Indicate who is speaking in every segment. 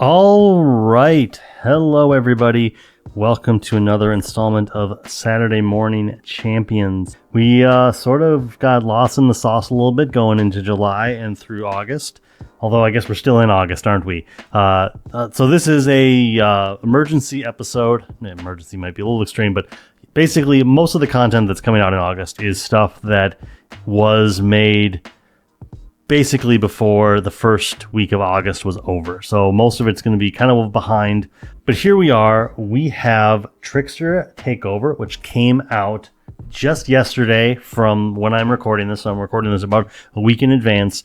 Speaker 1: All right. Hello, everybody. Welcome to another installment of Saturday Morning Champions. We sort of got lost in the sauce a little bit going into July and through August. Although I guess we're still in August, aren't we? So this is a emergency episode. Emergency might be a little extreme, but basically most of the content that's coming out in August is stuff that was made basically before the first week of August was over. So most of it's going to be kind of behind. But here we are. We have Trickster Takeover, which came out just yesterday from when I'm recording this. So I'm recording this about a week in advance.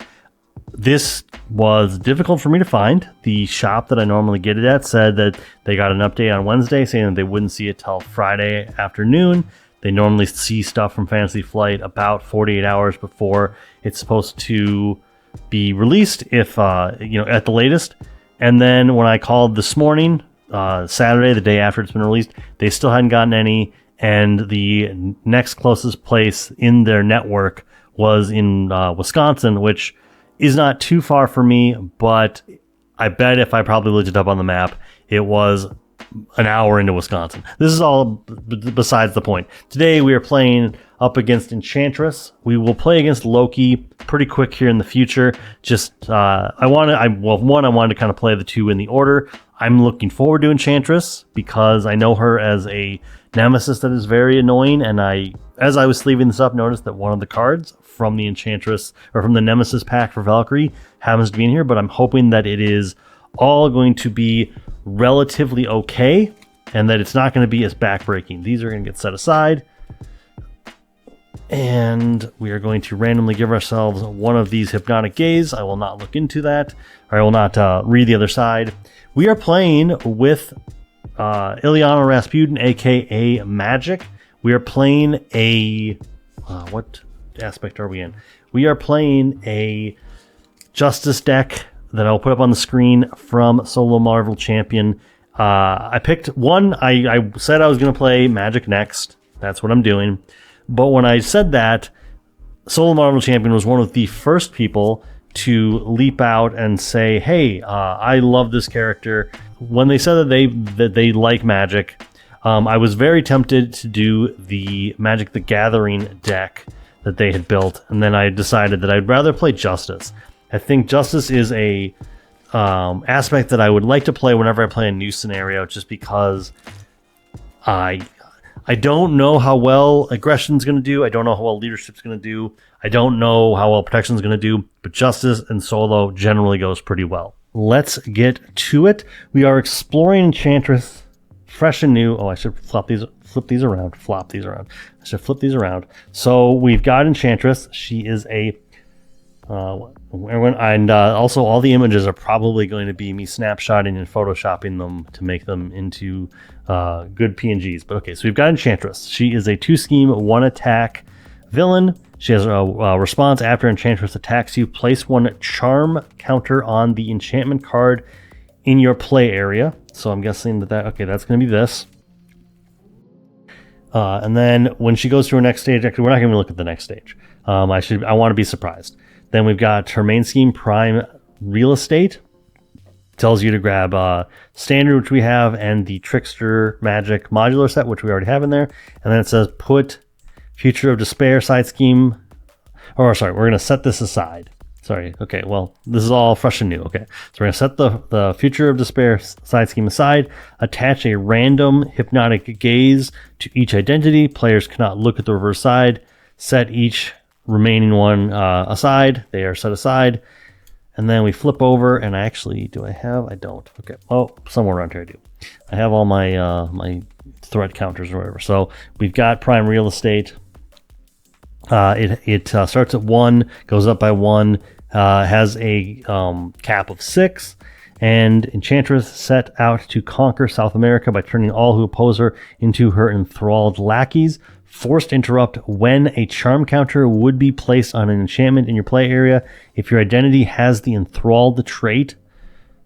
Speaker 1: This was difficult for me to find. The shop that I normally get it at said that they got an update on Wednesday saying that they wouldn't see it till Friday afternoon. They normally see stuff from Fantasy Flight about 48 hours before it's supposed to be released, if at the latest. And then when I called this morning, Saturday, the day after it's been released, they still hadn't gotten any. And the next closest place in their network was in Wisconsin, which is not too far for me, but I bet if I probably looked it up on the map, it was an hour into Wisconsin. This is all besides the point. Today we are playing up against Enchantress. We will play against Loki pretty quick here in the future. Just I wanted to kind of play the two in the order. I'm looking forward to Enchantress because I know her as a nemesis that is very annoying, and as I was sleeving this up, noticed that one of the cards from the Enchantress or from the Nemesis pack for Valkyrie happens to be in here, but I'm hoping that it is all going to be relatively okay and that it's not going to be as backbreaking. These are going to get set aside, and we are going to randomly give ourselves one of these Hypnotic Gaze. I will not look into that, or I will not read the other side. We are playing with Ilyana Rasputin, aka Magik. We are playing a what aspect are we in? We are playing a Justice deck that I'll put up on the screen from Solo Marvel Champion. I picked one. I said I was going to play Magik next. That's what I'm doing. But when I said that, Solo Marvel Champion was one of the first people to leap out and say, hey, I love this character. When they said that they like Magik, I was very tempted to do the Magic the Gathering deck that they had built, and then I decided that I'd rather play Justice. I think Justice is a aspect that I would like to play whenever I play a new scenario, just because I don't know how well Aggression's going to do. I don't know how well Leadership's going to do. I don't know how well Protection's going to do, but Justice and Solo generally goes pretty well. Let's get to it. We are exploring Enchantress, fresh and new. Oh, I should flip these around. I should flip these around. So we've got Enchantress. She is a and also all the images are probably going to be me snapshotting and photoshopping them to make them into good PNGs. But okay, so we've got Enchantress. She is a 2-scheme, 1-attack villain. She has a response after Enchantress attacks you. Place 1 charm counter on the enchantment card in your play area. So I'm guessing that's going to be this. And then when she goes to her next stage, actually, we're not going to look at the next stage. I want to be surprised. Then we've got her main scheme, Prime Real Estate. Tells you to grab Standard, which we have, and the Trickster Magik modular set, which we already have in there. And then it says put Future of Despair side scheme. We're going to set this aside. Okay, well, this is all fresh and new. Okay, so we're going to set the Future of Despair side scheme aside. Attach a random Hypnotic Gaze to each identity. Players cannot look at the reverse side. Set each remaining one aside. They are set aside. And then we flip over, and I don't. Okay. Oh, somewhere around here I do. I have all my my threat counters or whatever. So we've got Prime Real Estate. It starts at 1, goes up by 1, has a cap of 6. And Enchantress set out to conquer South America by turning all who oppose her into her enthralled lackeys. Forced interrupt when a charm counter would be placed on an enchantment in your play area if your identity has the enthralled trait.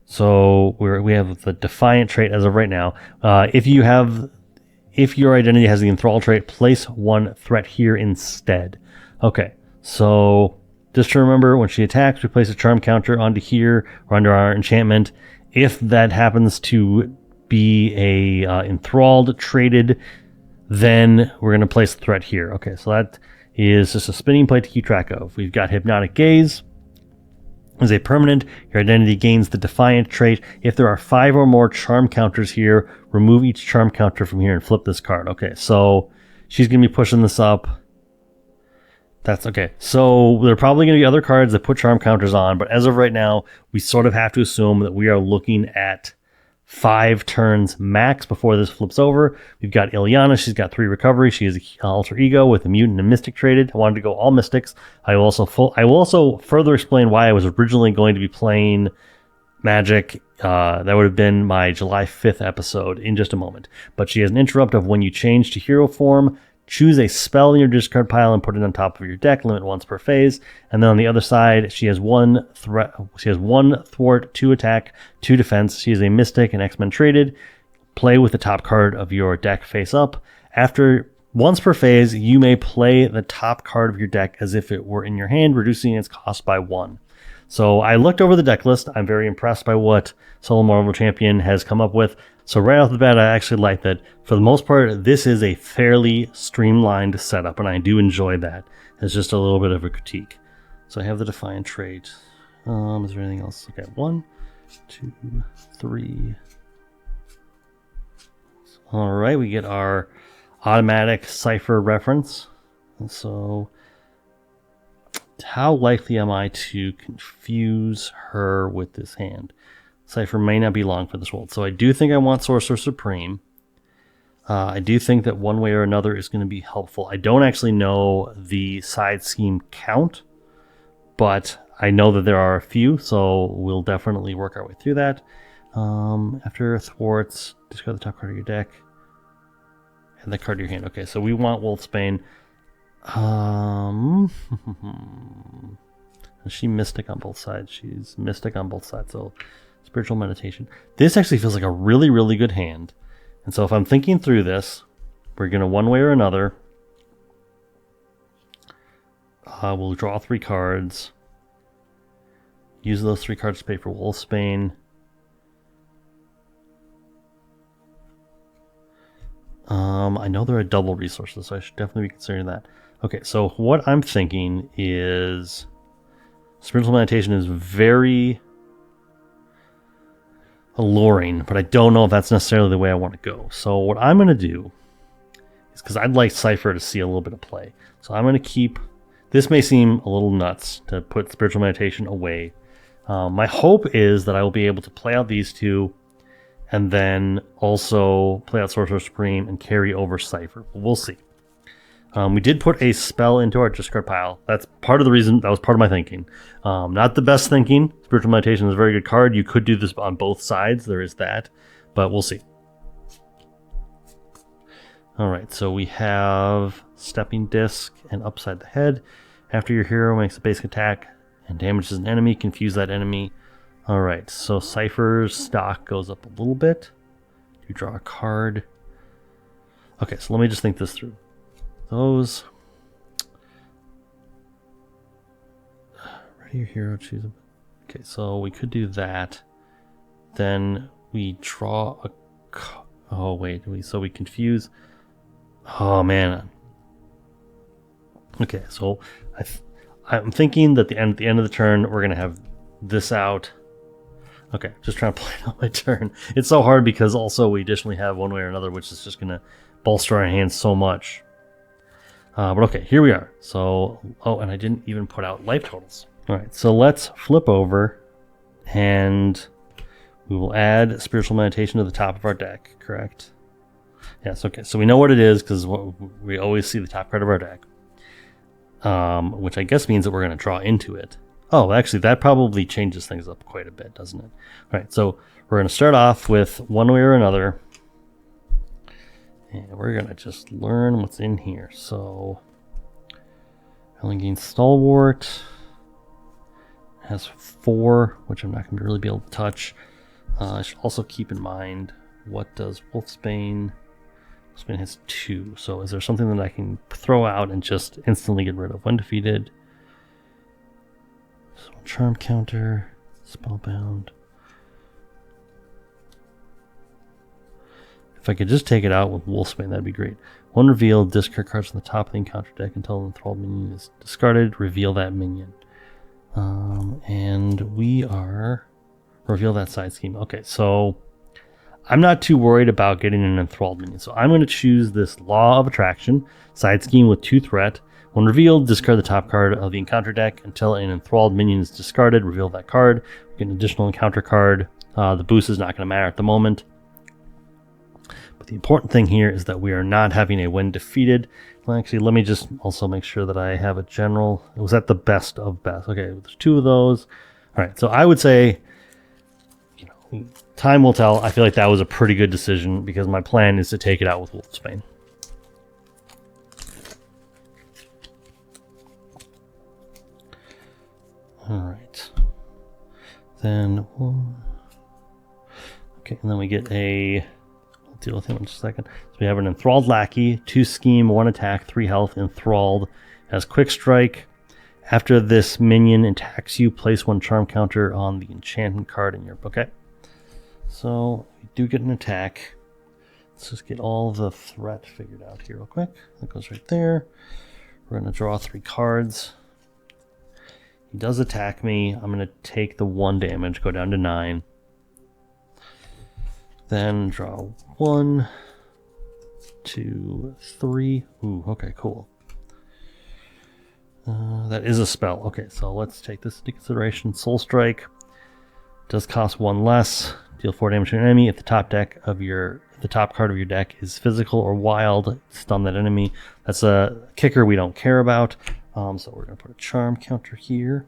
Speaker 1: So we have the defiant trait as of right now. If your identity has the enthralled trait, place 1 threat here instead. Okay, so just to remember, when she attacks, we place a charm counter onto here or under our enchantment. If that happens to be a enthralled traded, then we're going to place the threat here. Okay, so that is just a spinning plate to keep track of. We've got Hypnotic Gaze. As a permanent, your identity gains the Defiant trait. If there are 5 or more charm counters here, remove each charm counter from here and flip this card. Okay, so she's going to be pushing this up. That's okay. So there are probably going to be other cards that put charm counters on, but as of right now, we sort of have to assume that we are looking at 5 turns max before this flips over. We've got Ilyana. She's got 3 recovery. She is an alter ego with a mutant and mystic traded. I wanted to go all mystics. I will also further explain why I was originally going to be playing Magik. That would have been my July 5th episode in just a moment. But she has an interrupt of when you change to hero form, choose a spell in your discard pile and put it on top of your deck, limit once per phase. And then on the other side, she has 1 threat. She has 1 thwart, 2 attack, 2 defense. She is a mystic and X-Men traded. Play with the top card of your deck face up. After once per phase, you may play the top card of your deck as if it were in your hand, reducing its cost by 1. So I looked over the deck list. I'm very impressed by what Solo Marvel Champion has come up with. So right off the bat, I actually like that. For the most part, this is a fairly streamlined setup, and I do enjoy that. It's just a little bit of a critique. So I have the Defiant trait. Is there anything else? Okay, 1, 2, 3. All right, we get our automatic cipher reference. And so how likely am I to confuse her with this hand? Cipher may not be long for this world. So I do think I want Sorcerer Supreme. I do think that one way or another is going to be helpful. I don't actually know the side scheme count, but I know that there are a few, so we'll definitely work our way through that. After thwarts, discard the top card of your deck. And the card of your hand. Okay, so we want Wolfsbane. Is she mystic on both sides? She's mystic on both sides, so Spiritual Meditation. This actually feels like a really, really good hand. And so if I'm thinking through this, we're going to one way or another. We'll draw 3 cards. Use those 3 cards to pay for Wolfsbane. I know there are double resources, so I should definitely be considering that. Okay, so what I'm thinking is Spiritual Meditation is very alluring, but I don't know if that's necessarily the way I want to go. So what I'm going to do is, because I'd like Cypher to see a little bit of play, so I'm going to keep, this may seem a little nuts to put Spiritual Meditation away. My hope is that I will be able to play out these 2 and then also play out Sorcerer Supreme and carry over Cypher. We'll see. We did put a spell into our discard pile. That's part of the reason, that was part of my thinking. Not the best thinking. Spiritual Meditation is a very good card. You could do this on both sides. There is that, but we'll see. All right, so we have Stepping Disc and Upside the Head. After your hero makes a basic attack and damages an enemy, confuse that enemy. All right, so Cypher's stock goes up a little bit. You draw a card. Okay, so let me just think this through. Those. Ready your hero, choose a... Okay, so we could do that. Then we draw a... Oh, wait. So we confuse... Oh, man. Okay, so I'm thinking that at the end of the turn, we're going to have this out. Okay, just trying to play it on my turn. It's so hard because also we additionally have one way or another, which is just going to bolster our hands so much. But okay, here we are. So, oh, and I didn't even put out life totals. All right, so let's flip over and we will add Spiritual Meditation to the top of our deck, correct? Yes, okay, so we know what it is because we always see the top card of our deck, which I guess means that we're going to draw into it. Oh, actually, that probably changes things up quite a bit, doesn't it? All right, so we're going to start off with one way or another. And we're going to just learn what's in here. So, Helen gains Stalwart. Has 4, which I'm not going to really be able to touch. I should also keep in mind, what does Wolfsbane? Wolfsbane has 2. So is there something that I can throw out and just instantly get rid of when defeated? So charm counter, spellbound. I could just take it out with Wolfsbane, that'd be great. One reveal, discard cards from the top of the encounter deck until an enthralled minion is discarded. Reveal that minion. And we are... Reveal that side scheme. Okay, so I'm not too worried about getting an enthralled minion. So I'm going to choose this Law of Attraction, side scheme with 2 threat. When revealed, discard the top card of the encounter deck until an enthralled minion is discarded. Reveal that card. Get an additional encounter card. The boost is not going to matter at the moment. But the important thing here is that we are not having a when defeated. Well, actually, let me just also make sure that I have a general. It was at the best of best. Okay, there's 2 of those. All right, so I would say, you know, time will tell. I feel like that was a pretty good decision because my plan is to take it out with Wolfsbane. All right. Then, okay, and then we get a... I'll deal with him in just a second. So we have an Enthralled Lackey, 2 scheme, 1 attack, 3 health, Enthralled. Has Quick Strike. After this minion attacks you, place 1 charm counter on the enchantment card in your... Okay. So, we do get an attack. Let's just get all the threat figured out here real quick. That goes right there. We're going to draw 3 cards. He does attack me. I'm going to take the 1 damage, go down to 9. Then draw 1, 2, 3. Ooh, okay, cool. That is a spell. Okay, so let's take this into consideration. Soul Strike does cost 1 less. Deal 4 damage to an enemy. If the top card of your deck is physical or wild, stun that enemy. That's a kicker we don't care about. So we're going to put a charm counter here.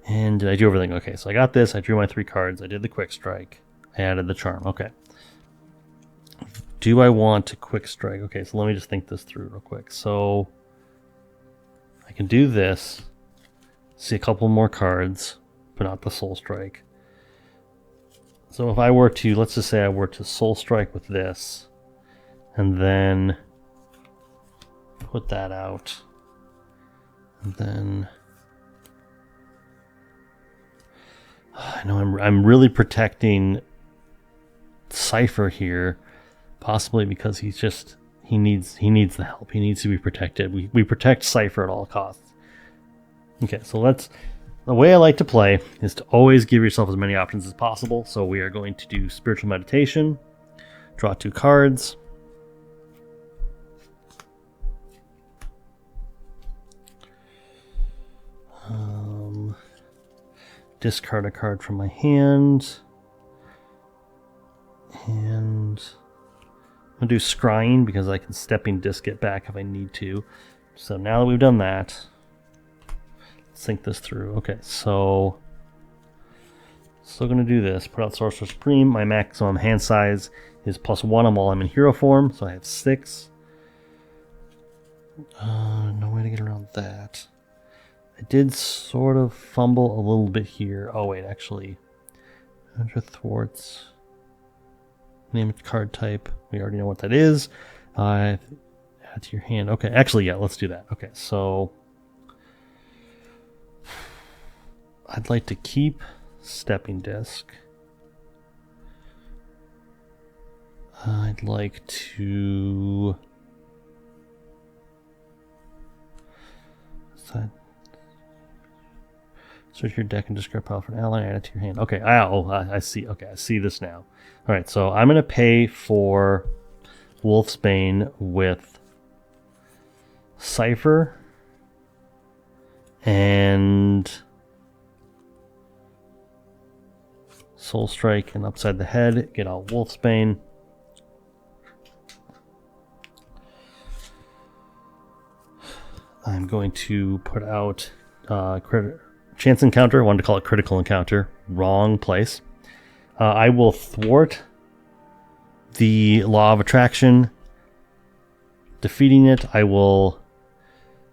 Speaker 1: And did I do everything? Okay, so I got this. I drew my 3 cards. I did the Quick Strike. I added the charm. Okay. Do I want to Quick Strike? Okay, so let me just think this through real quick. So I can do this. See a couple more cards, but not the Soul Strike. So if I were to, let's just say I were to Soul Strike with this, and then put that out. And then I know I'm really protecting Cypher here, possibly because he needs the help. He needs to be protected. We protect Cypher at all costs. Okay, so the way I like to play is to always give yourself as many options as possible. So we are going to do Spiritual Meditation, draw 2 cards. Discard a card from my hand. And I'm going to do Scrying because I can Stepping Disc it back if I need to. So now that we've done that, let's think this through. Okay, so still going to do this. Put out Sorcerer Supreme. My maximum hand size is +1 while I'm in hero form, so I have 6. No way to get around that. I did sort of fumble a little bit here. Oh wait, actually, under thwarts. Name it card type. We already know what that is. Add to your hand. Okay, actually, yeah, let's do that. Okay, so I'd like to keep Stepping Disc. I'd like to search your deck and discard pile for an ally, add it to your hand. Okay, I see. Okay, I see this now. All right, so I'm going to pay for Wolfsbane with Cypher and Soul Strike and Upside the Head. Get out Wolfsbane. I'm going to put out Chance Encounter. I wanted to call it Critical Encounter. Wrong place. I will thwart the Law of Attraction. Defeating it, I will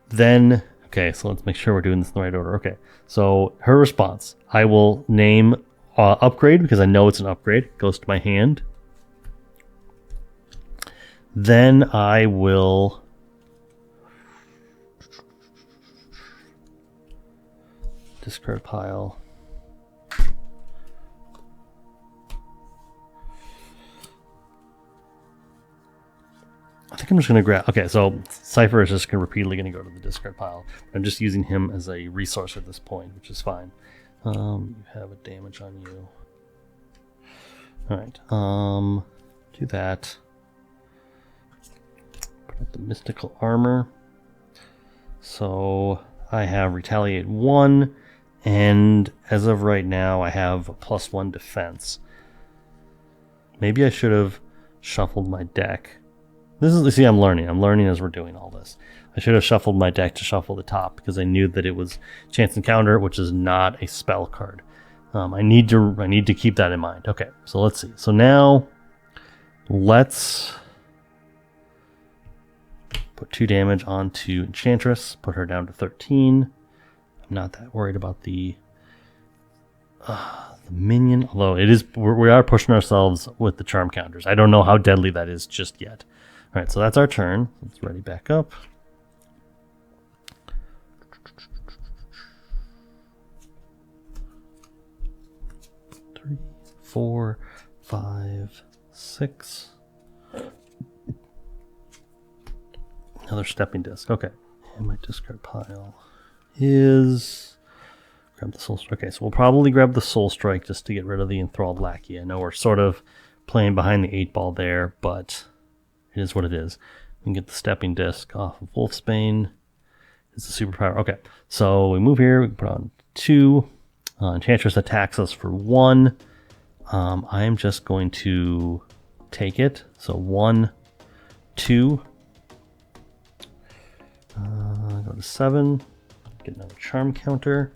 Speaker 1: then... Okay, so let's make sure we're doing this in the right order. Okay, so her response. I will name Upgrade because I know it's an upgrade. It goes to my hand. Then I will... discard pile. I think I'm just going to grab... Okay, so Cypher is just repeatedly going to go to the discard pile. I'm just using him as a resource at this point, which is fine. You have a damage on you. Alright, do that. Put up the mystical armor. So I have Retaliate 1, and as of right now, I have a +1 defense. Maybe I should have shuffled my deck. See, I'm learning as we're doing all this. I should have shuffled my deck to shuffle the top because I knew that it was Chance Encounter, which is not a spell card. I need to keep that in mind. Okay, so let's see. So now let's put 2 damage onto Enchantress, put her down to 13. I'm not that worried about the minion, although we are pushing ourselves with the charm counters. I don't know how deadly that is just yet. All right, so that's our turn. Let's ready back up. Three, 4, 5, 6. Another stepping disc. Okay, and my discard pile is grab the soul strike. Okay, so we'll probably grab the soul strike just to get rid of the enthralled lackey. I know we're sort of playing behind the 8 ball there, but it is what it is. We can get the stepping disc off of Wolfsbane. It's a superpower. Okay, so we move here. We can put on 2. Enchantress attacks us for 1. I'm just going to take it. So 1, 2. Go to 7. Get another charm counter.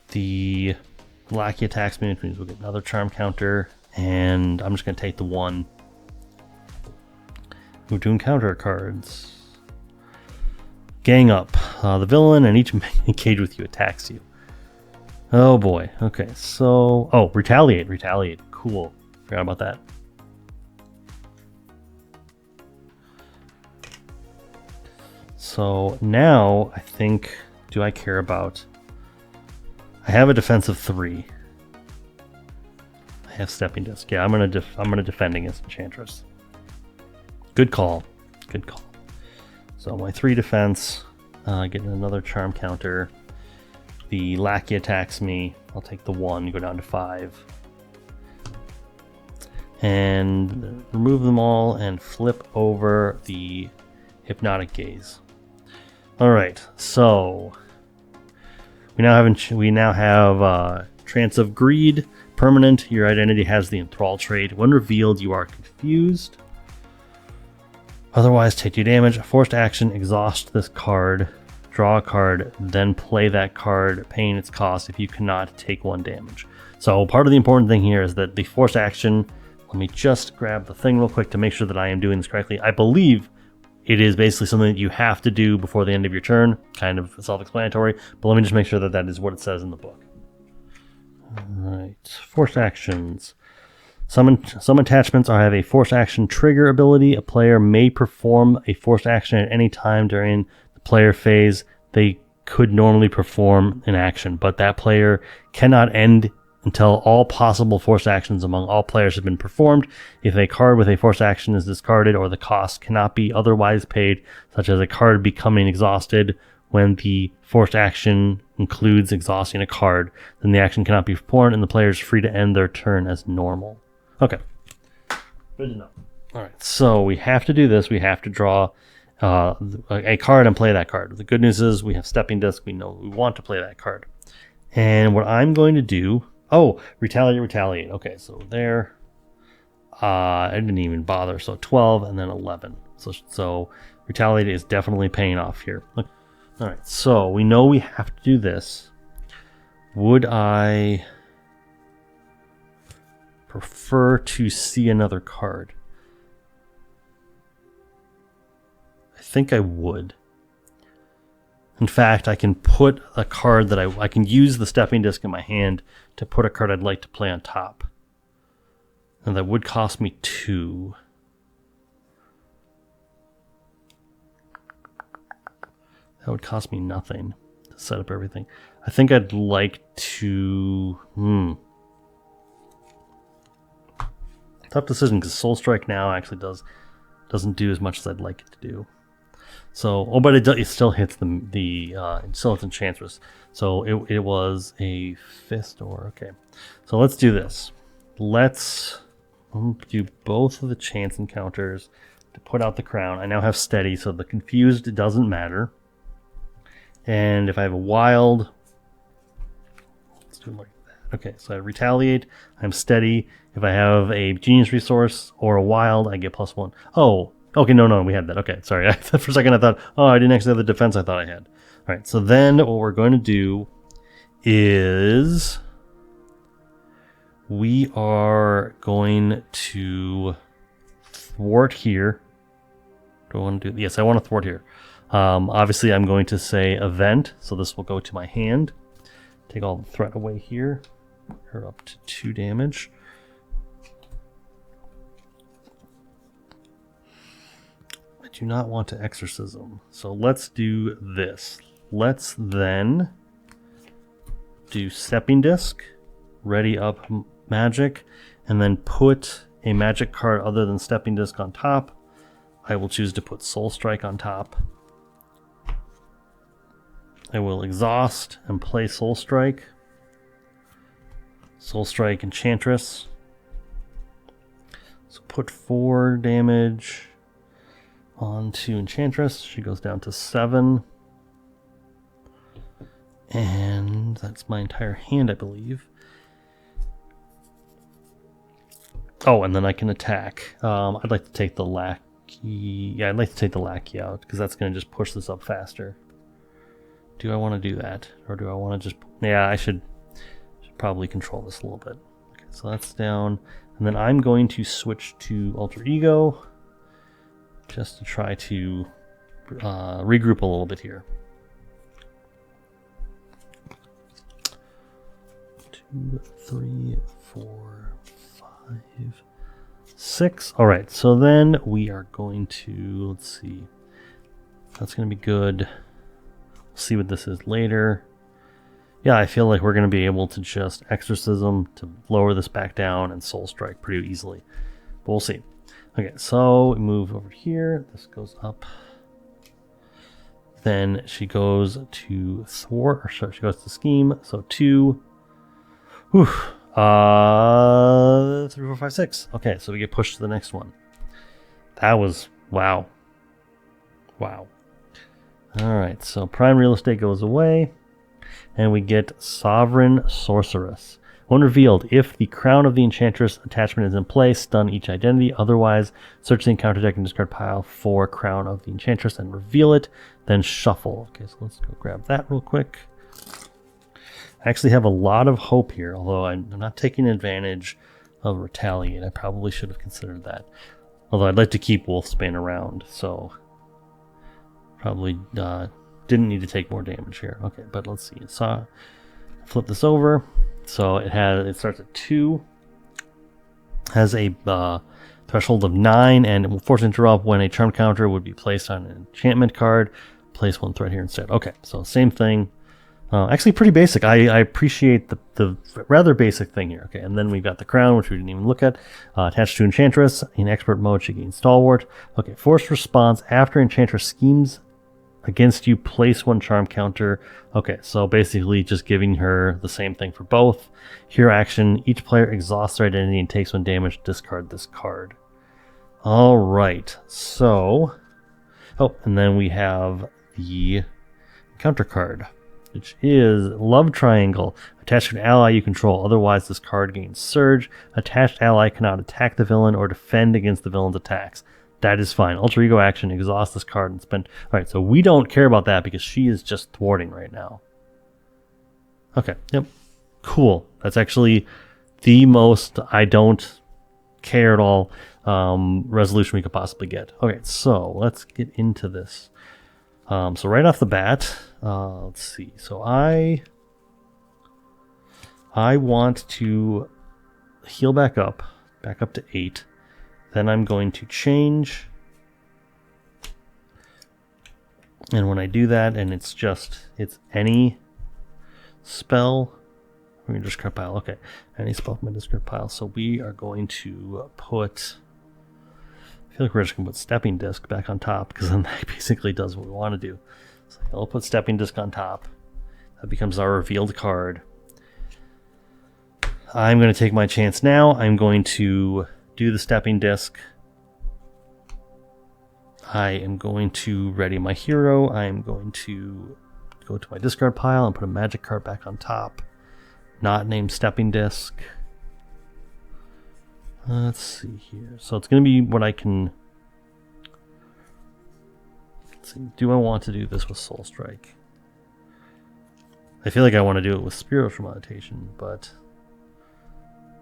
Speaker 1: The lackey attacks me, which means we'll get another charm counter. And I'm just going to take the 1. Move to encounter cards. Gang up. The villain and each engage with you attacks you. Oh boy. Okay, so... Oh, retaliate. Retaliate. Cool. Forgot about that. So now I think... Do I care about... I have a defense of 3. I have stepping disc. Yeah, I'm gonna defend against Enchantress. Good call. Good call. So my 3 defense, getting another charm counter. The lackey attacks me. I'll take the 1, go down to 5. And remove them all and flip over the hypnotic gaze. Alright, so we now have Trance of Greed. Permanent, your identity has the enthrall trait. When revealed, you are confused. Otherwise, take 2 damage. Forced action, exhaust this card, draw a card, then play that card, paying its cost if you cannot take 1 damage. So part of the important thing here is that the forced action, let me just grab the thing real quick to make sure that I am doing this correctly. I believe it is basically something that you have to do before the end of your turn, kind of self-explanatory, but let me just make sure that that is what it says in the book. Alright, forced actions. Some attachments have a forced action trigger ability. A player may perform a forced action at any time during the player phase they could normally perform an action, but that player cannot end until all possible forced actions among all players have been performed. If a card with a forced action is discarded or the cost cannot be otherwise paid, such as a card becoming exhausted when the forced action includes exhausting a card, then the action cannot be performed and the player is free to end their turn as normal. Okay, good to know. All right, so we have to do this. We have to draw a card and play that card. The good news is we have stepping disc. We know we want to play that card. And what I'm going to do... Oh, retaliate, retaliate. Okay, so there. I didn't even bother. So 12 and then 11. So retaliate is definitely paying off here. Look. All right, so we know we have to do this. Would I prefer to see another card? I think I would. In fact, I can put a card that I can use the stepping disc in my hand to put a card I'd like to play on top. And that would cost me 2. That would cost me nothing to set up everything. I think I'd like to... Tough decision, because Soul Strike now actually does Doesn't do as much as I'd like it to do. So, oh, but it still hits it still hits Enchantress. So it was a 5th door. Okay, so let's do this. Let's do both of the chance encounters to put out the crown. I now have steady, so the confused doesn't matter. And if I have a wild, let's do it like that. Okay, so I retaliate. I'm steady. If I have a genius resource or a wild, I get +1. Oh, okay, no, we had that. Okay, sorry. For a second I thought, oh, I didn't actually have the defense I thought I had. All right, so then what we're going to do is we are going to thwart here. Do I want to do? Yes, I want to thwart here. Obviously, I'm going to say event, so this will go to my hand. Take all the threat away here. Her up to 2 damage. I do not want to exorcism, so let's do this. Let's then do stepping disc, ready up magic, and then put a magic card other than stepping disc on top. I will choose to put soul strike on top. I will exhaust and play soul strike. Soul strike Enchantress. So put 4 damage onto Enchantress. She goes down to 7. And that's my entire hand, I believe. Oh, and then I can attack. I'd like to take the lackey. Yeah, I'd like to take the lackey out because that's going to just push this up faster. Do I want to do that? Or do I want to just... Yeah, I should probably control this a little bit. Okay, so that's down. And then I'm going to switch to Alter Ego just to try to regroup a little bit here. 2, 3, 4, 5, 6. All right, so then we are going to, let's see. That's going to be good. We'll see what this is later. Yeah, I feel like we're going to be able to just exorcism to lower this back down and soul strike pretty easily. But we'll see. Okay, so we move over here. This goes up. Then she goes to thwart, or sorry, she goes to scheme. So 2. Whew. 3, 4, 5, 6. Okay, so we get pushed to the next one. That was wow. Wow. All right, so prime real estate goes away, and we get Sovereign Sorceress. When revealed, if the crown of the Enchantress attachment is in place, stun each identity. Otherwise, search the encounter deck and discard pile for Crown of the Enchantress and reveal it, then shuffle. Okay, so let's go grab that real quick. I actually have a lot of hope here, although I'm not taking advantage of Retaliate. I probably should have considered that. Although I'd like to keep Wolfsbane around, so probably didn't need to take more damage here. Okay, but let's see. So flip this over. So it starts at 2, has a threshold of 9, and it will force interrupt when a charm counter would be placed on an enchantment card. Place 1 threat here instead. Okay, so same thing. Actually pretty basic. I appreciate the rather basic thing here. Okay, and then we've got the crown, which we didn't even look at. Attached to Enchantress. In expert mode, she gains Stalwart. Okay, forced response. After Enchantress schemes against you, place 1 charm counter. Okay, so basically just giving her the same thing for both. Hero action. Each player exhausts their identity and takes 1 damage. Discard this card. All right, so... Oh, and then we have the counter card, which is Love Triangle. Attached to an ally you control. Otherwise, this card gains Surge. Attached ally cannot attack the villain or defend against the villain's attacks. That is fine. Alter Ego action. Exhaust this card and spend... All right, so we don't care about that because she is just thwarting right now. Okay, yep. Cool. That's actually the most I don't care at all resolution we could possibly get. Okay, so let's get into this. So right off the bat, let's see. So I want to heal back up to 8. Then I'm going to change. And when I do that, and it's any spell, we're going to discard pile. Okay, any spell from my discard pile. So we are going to put I feel like we're just going to put Stepping Disc back on top, because then that basically does what we want to do. So I'll put Stepping Disc on top. That becomes our revealed card. I'm going to take my chance now. I'm going to do the Stepping Disc. I am going to ready my hero. I am going to go to my discard pile and put a Magic card back on top. Not named Stepping Disc. Let's see here. So it's going to be what I can... Let's see. Do I want to do this with Soul Strike? I feel like I want to do it with Spiritual Meditation, but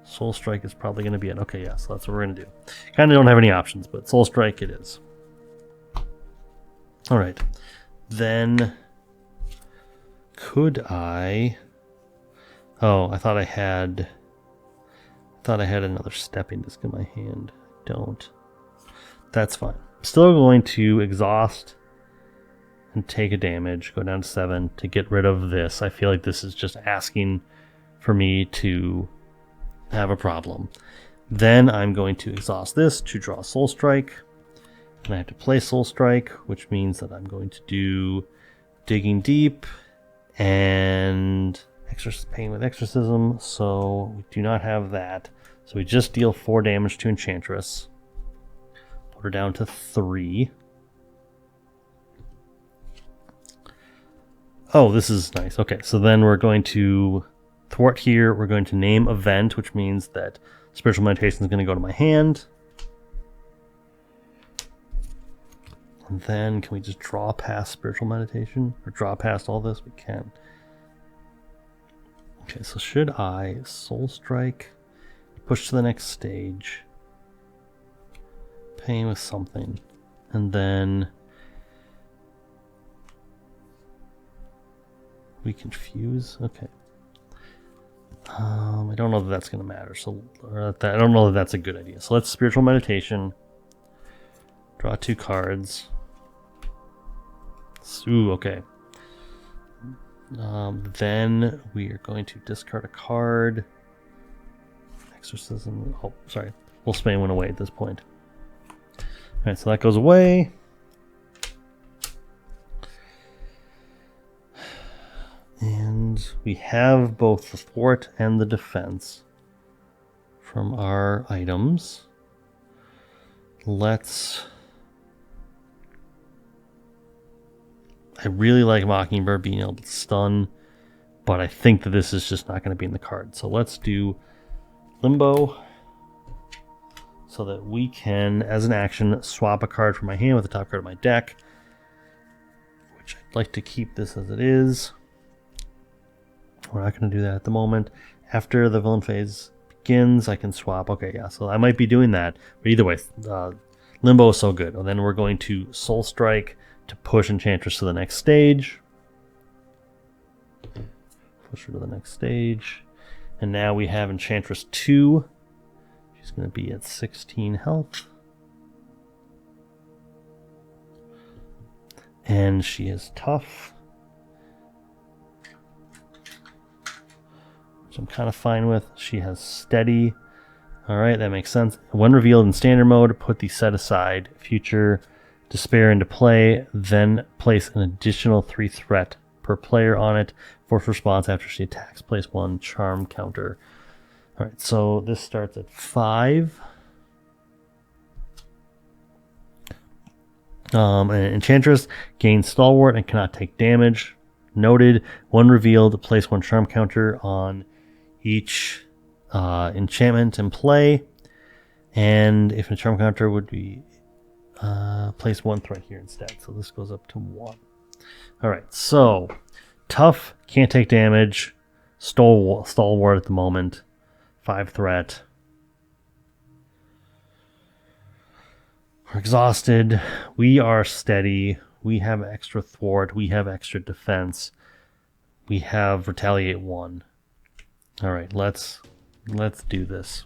Speaker 1: Soul Strike is probably going to be it. Okay, yeah, so that's what we're going to do. Kind of don't have any options, but Soul Strike it is. All right. Then could I... Oh, I thought I had another Stepping Disc in my hand. Don't. That's fine. Still going to exhaust and take a damage, go down to 7 to get rid of this. I feel like this is just asking for me to have a problem. Then I'm going to exhaust this to draw Soul Strike. And I have to play Soul Strike, which means that I'm going to do Digging Deep and Pain with Exorcism, so we do not have that. So we just deal 4 damage to Enchantress. Put her down to 3. Oh, this is nice. Okay, so then we're going to thwart here. We're going to name Event, which means that Spiritual Meditation is going to go to my hand. And then can we just draw past Spiritual Meditation? Or draw past all this? We can. Okay, so should I Soul Strike, push to the next stage, pain with something, and then we confuse? Okay. I don't know that that's going to matter. So I don't know that that's a good idea. So let's Spiritual Meditation, draw 2 cards. Ooh, okay. Then we are going to discard a card. Exorcism. Oh, sorry. We'll Spain one away at this point. Alright, so that goes away. And we have both the thwart and the defense from our items. I really like Mockingbird being able to stun, but I think that this is just not going to be in the card. So let's do Limbo so that we can, as an action, swap a card from my hand with the top card of my deck, which I'd like to keep this as it is. We're not going to do that at the moment. After the villain phase begins, I can swap. Okay, yeah, so I might be doing that. But either way, Limbo is so good. And then we're going to Soul Strike to push Enchantress to the next stage. Push her to the next stage. And now we have Enchantress 2. She's going to be at 16 health. And she is tough, which I'm kind of fine with. She has steady. Alright, that makes sense. When revealed in standard mode, put the set aside future despair into play, then place an additional 3 threat per player on it. Force response after she attacks. Place 1 charm counter. Alright, so this starts at 5. Enchantress gains Stalwart and cannot take damage. Noted, when revealed, place 1 charm counter on each enchantment in play. And if a charm counter would be place 1 threat here instead. So this goes up to 1. Alright, so tough, can't take damage. Stalwart at the moment. 5 threat. We're exhausted. We are steady. We have extra thwart. We have extra defense. We have retaliate 1. Alright, let's do this.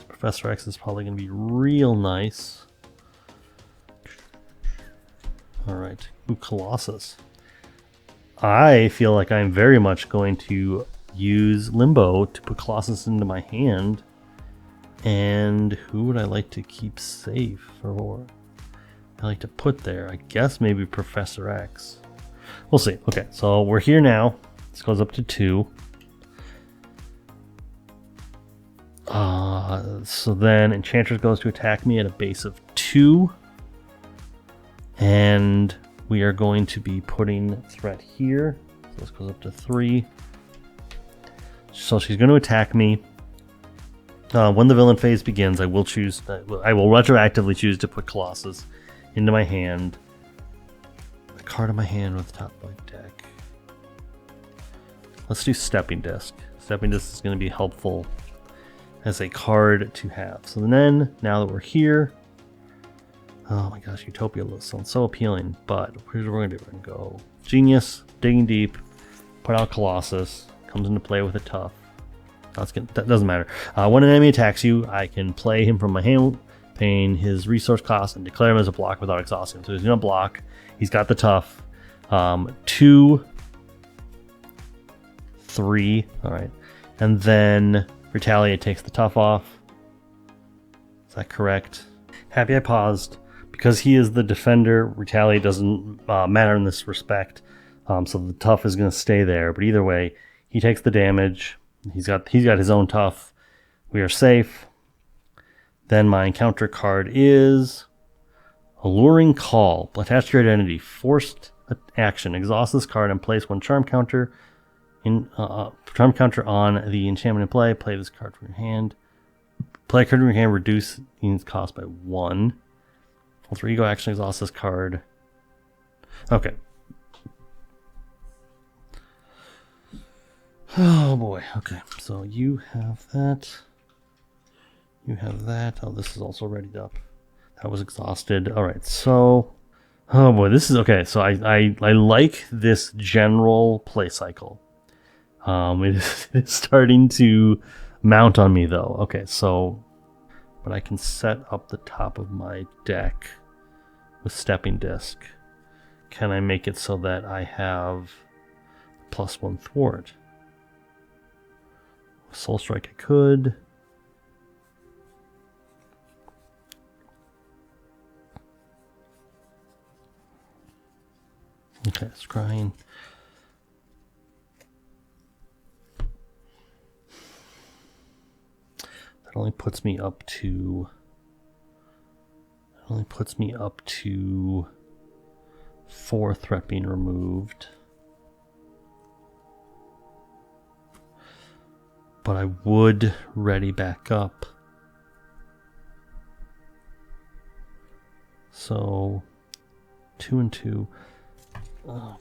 Speaker 1: Professor X is probably going to be real nice. Alright. Ooh, Colossus. I feel like I'm very much going to use Limbo to put Colossus into my hand. And who would I like to keep safe, or I like to put there? I guess maybe Professor X. We'll see. Okay, so we're here now. This goes up to 2. So then Enchantress goes to attack me at a base of 2. And we are going to be putting threat here. So this goes up to 3. So she's going to attack me. When the villain phase begins, I will retroactively choose to put Colossus into my hand. The card in my hand with the top of my deck. Let's do Stepping Disc. Stepping Disc is going to be helpful as a card to have. So then, now that we're here, oh my gosh, Utopia sounds so appealing, but here's what we're going to do. We're going to go Genius, Digging Deep, put out Colossus, comes into play with a Tough. That doesn't matter. When an enemy attacks you, I can play him from my hand, paying his resource cost, and declare him as a block without exhausting him. So he's going to block. He's got the Tough. 2, 3. All right. And then Retaliate takes the Tough off. Is that correct? Happy I paused. Because he is the defender, Retaliate doesn't matter in this respect. So the Tough is going to stay there. But either way, he takes the damage. He's got his own Tough. We are safe. Then my encounter card is Alluring Call. Attached to your identity. Forced action. Exhaust this card and place one charm counter on the enchantment in play. Play this card from your hand. Play a card from your hand. Reduce its cost by 1. Alter Ego action. Exhaust this card. Okay. Oh boy. Okay. So you have that. You have that. Oh, this is also readied up. That was exhausted. All right. So, oh boy, this is okay. So I like this general play cycle. It's starting to mount on me though. Okay. So, but I can set up the top of my deck with Stepping Disc. Can I make it so that I have +1 thwart? Soul Strike I could. Okay, scrying. That only puts me up to 4 threat being removed. But I would ready back up. So 2 and 2. Oh. I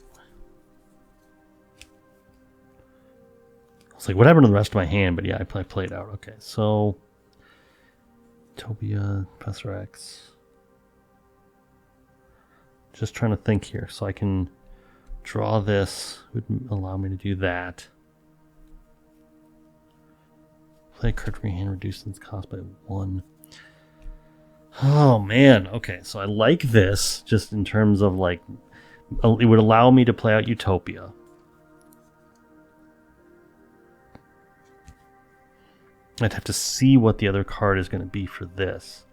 Speaker 1: was like, what happened to the rest of my hand? But yeah, I played out. Okay, so Utopia, Professor X. Just trying to think here. So I can draw this. Would allow me to do that. Play a card from your hand, reduce its cost by 1. Oh man, okay, so I like this just in terms of like, it would allow me to play out Utopia. I'd have to see what the other card is going to be for this.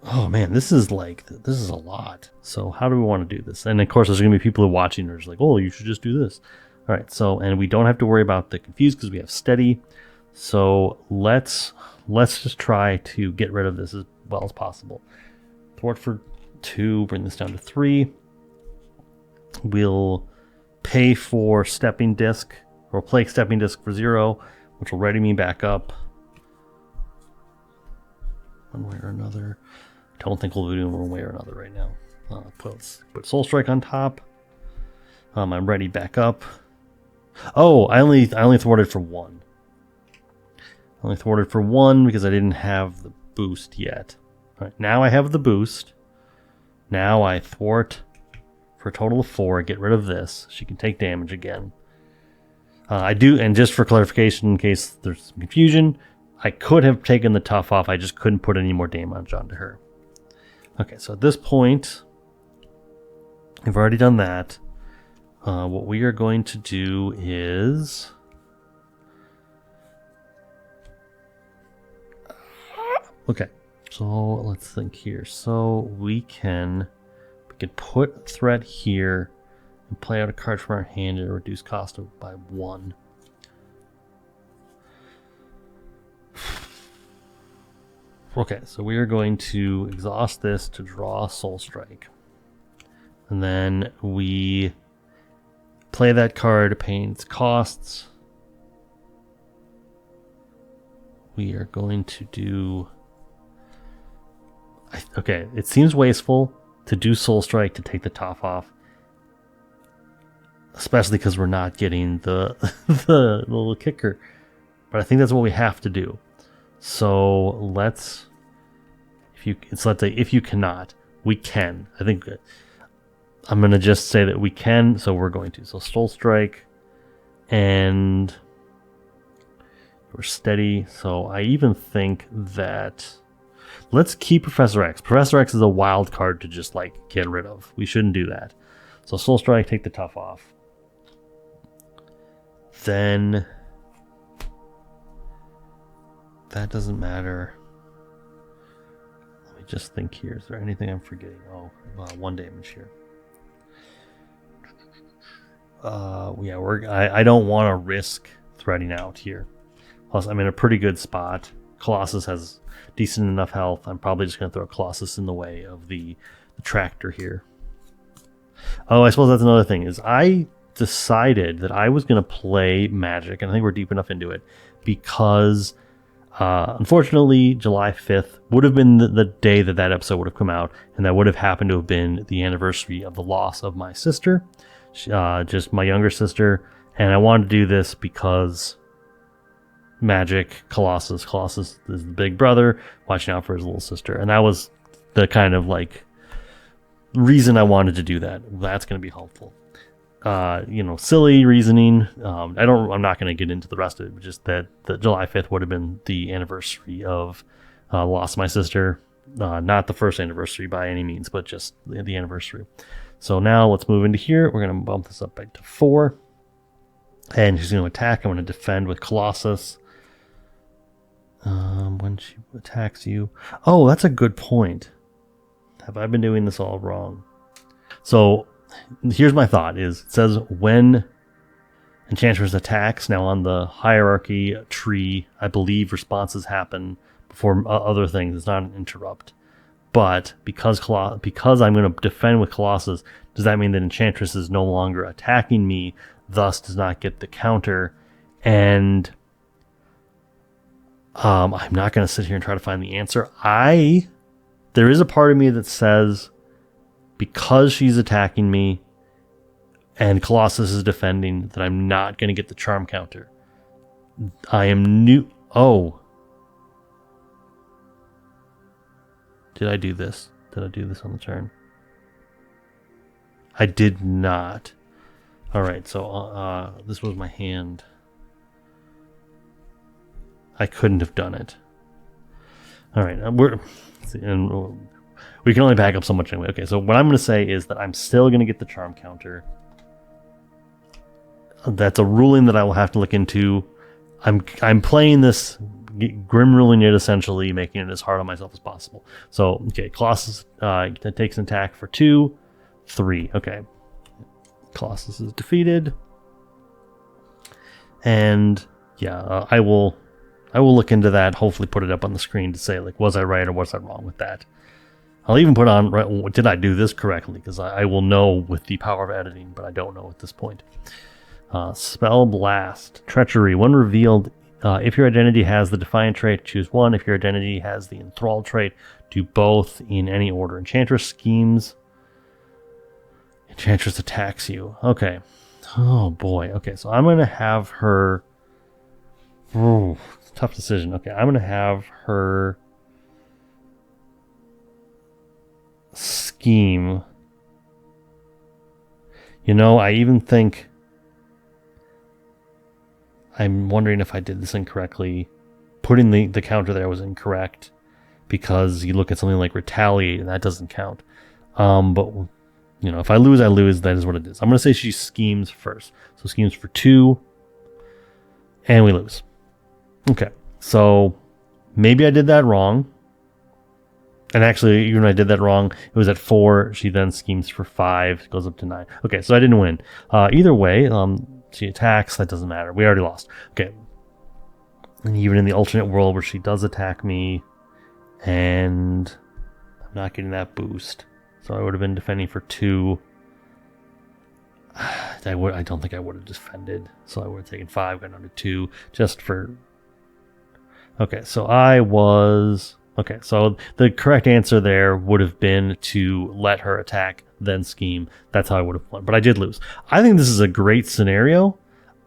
Speaker 1: Oh man, this is a lot. So how do we want to do this? And of course, there's going to be people who are watching who are just like, oh, you should just do this. All right, so, and we don't have to worry about the confused because we have steady. So let's just try to get rid of this as well as possible. Thwart for 2, bring this down to 3. We'll pay for Stepping Disc, or play Stepping Disc for 0, which will ready me back up. One way or another. Don't think we'll do it one way or another right now. Put Soul Strike on top. I'm ready back up. Oh, I only thwarted for 1. I only thwarted for 1 because I didn't have the boost yet. All right, now I have the boost. Now I thwart for a total of 4. Get rid of this. She can take damage again. I do, and just for clarification, in case there's some confusion, I could have taken the Tough off. I just couldn't put any more damage onto her. Okay, so at this point, I've already done that. What we are going to do is... Okay, so let's think here. So we could put threat here and play out a card from our hand and reduce cost by 1. Okay, so we are going to exhaust this to draw Soul Strike. And then we play that card, paying its costs. We are going to do... Okay, it seems wasteful to do Soul Strike to take the top off. Especially because we're not getting the the little kicker. But I think that's what we have to do. So let's... let's say if you cannot, we can. I think I'm going to just say that we can, so we're going to. So Soul Strike, and we're steady. So I even think that... Let's keep Professor X. Professor X is a wild card to just, like, get rid of. We shouldn't do that. So Soul Strike, take the tough off. Then... That doesn't matter. Let me just think here. Is there anything I'm forgetting? Oh, 1 damage here. Yeah, I don't want to risk threading out here. Plus, I'm in a pretty good spot. Colossus has decent enough health. I'm probably just going to throw Colossus in the way of the tractor here. Oh, I suppose that's another thing, is I decided that I was going to play Magik, and I think we're deep enough into it, because unfortunately, July 5th would have been the day that episode would have come out, and that would have happened to have been the anniversary of the loss of my sister, just my younger sister, and I wanted to do this because... Magik, Colossus is the big brother watching out for his little sister, and that was the kind of like reason I wanted to do that. That's going to be helpful. Silly reasoning. I'm not going to get into the rest of it, but just that the July 5th would have been the anniversary of the loss of my sister. Not the first anniversary by any means, but just the anniversary. So now let's move into here. We're going to bump this up back to 4, and she's going to attack. I'm going to defend with Colossus. When she attacks you... Oh, that's a good point. Have I been doing this all wrong? So, here's my thought. It says when Enchantress attacks, now on the hierarchy tree, I believe responses happen before other things. It's not an interrupt. But because I'm going to defend with Colossus, does that mean that Enchantress is no longer attacking me, thus does not get the counter? And... I'm not going to sit here and try to find the answer. There is a part of me that says, because she's attacking me and Colossus is defending, that I'm not going to get the charm counter. I am new. Oh. Did I do this? Did I do this on the turn? I did not. All right, so this was my hand. I couldn't have done it. All right, we can only back up so much anyway. Okay, so what I'm going to say is that I'm still going to get the charm counter. That's a ruling that I will have to look into. I'm playing this grim ruling it, essentially making it as hard on myself as possible. So okay, Colossus takes an attack for 2, 3. Okay, Colossus is defeated, and yeah, I will look into that. Hopefully, put it up on the screen to say, like, was I right or was I wrong with that? I'll even put on, right, did I do this correctly? Because I will know with the power of editing, but I don't know at this point. Spell Blast. Treachery. When revealed, if your identity has the Defiant trait, choose 1. If your identity has the Enthralled trait, do both in any order. Enchantress schemes. Enchantress attacks you. Okay. Oh, boy. Okay, so I'm going to have her... Ooh, tough decision. Okay, I'm going to have her... scheme. You know, I even think... I'm wondering if I did this incorrectly. Putting the counter there was incorrect, because you look at something like Retaliate and that doesn't count. But You know, if I lose, I lose. That is what it is. I'm going to say she schemes first. So schemes for 2, and we lose. Okay, so maybe I did that wrong. And actually, even when I did that wrong, it was at 4. She then schemes for 5, goes up to 9. Okay, so I didn't win. Either way, she attacks. That doesn't matter. We already lost. Okay. And even in the alternate world where she does attack me, and I'm not getting that boost, so I would have been defending for 2. I don't think I would have defended, so I would have taken 5, got down to 2, just for. Okay, so I was. Okay, so the correct answer there would have been to let her attack, then scheme. That's how I would have won. But I did lose. I think this is a great scenario.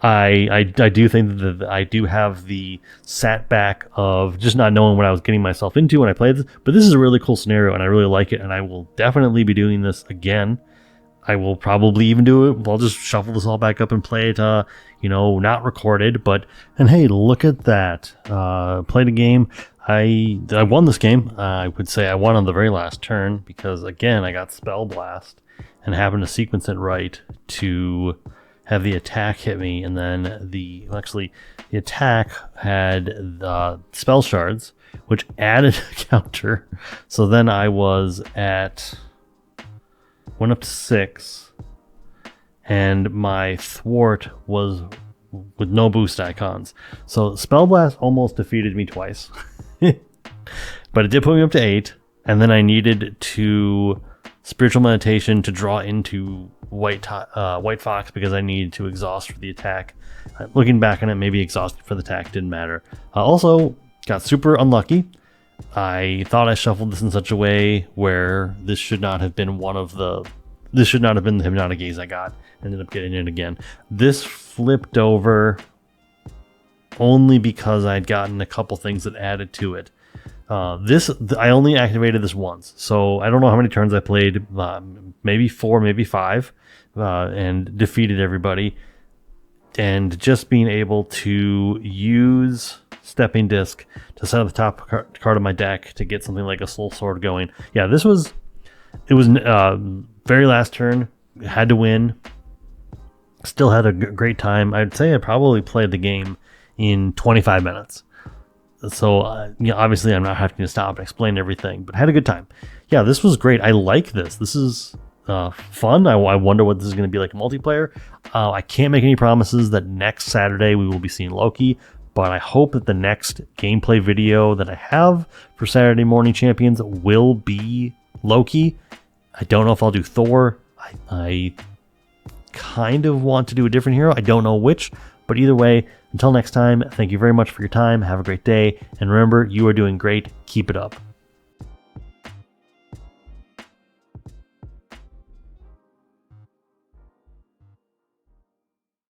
Speaker 1: I do think that I do have the setback of just not knowing what I was getting myself into when I played this. But this is a really cool scenario, and I really like it. And I will definitely be doing this again. I will probably even do it. I'll just shuffle this all back up and play it, not recorded. And hey, look at that. Played a game. I won this game. I would say I won on the very last turn because, again, I got Spell Blast and happened to sequence it right to have the attack hit me. And then the attack had the Spell Shards, which added a counter. So then I was went up to 6, and my thwart was with no boost icons. So Spell Blast almost defeated me twice. But it did put me up to 8, and then I needed to Spiritual Meditation to draw into White Fox because I needed to exhaust for the attack. Looking back on it, maybe exhausted for the attack didn't matter. Also, got super unlucky. I thought I shuffled this in such a way where this should not have been the Hypnotic Gaze I got. Ended up getting it again. This flipped over only because I'd gotten a couple things that added to it. I only activated this once, so I don't know how many turns I played, maybe 4, maybe 5, and defeated everybody. And just being able to use Stepping Disc to set up the top card of my deck to get something like a Soul Sword going. Yeah, it was very last turn, had to win. Still had a great time. I'd say I probably played the game in 25 minutes. So, obviously I'm not having to stop and explain everything, but I had a good time. Yeah, this was great. I like this. This is fun. I wonder what this is going to be like in multiplayer. I can't make any promises that next Saturday we will be seeing Loki, but I hope that the next gameplay video that I have for Saturday Morning Champions will be Loki. I don't know if I'll do Thor. I kind of want to do a different hero. I don't know which, but either way, until next time, thank you very much for your time. Have a great day. And remember, you are doing great. Keep it up.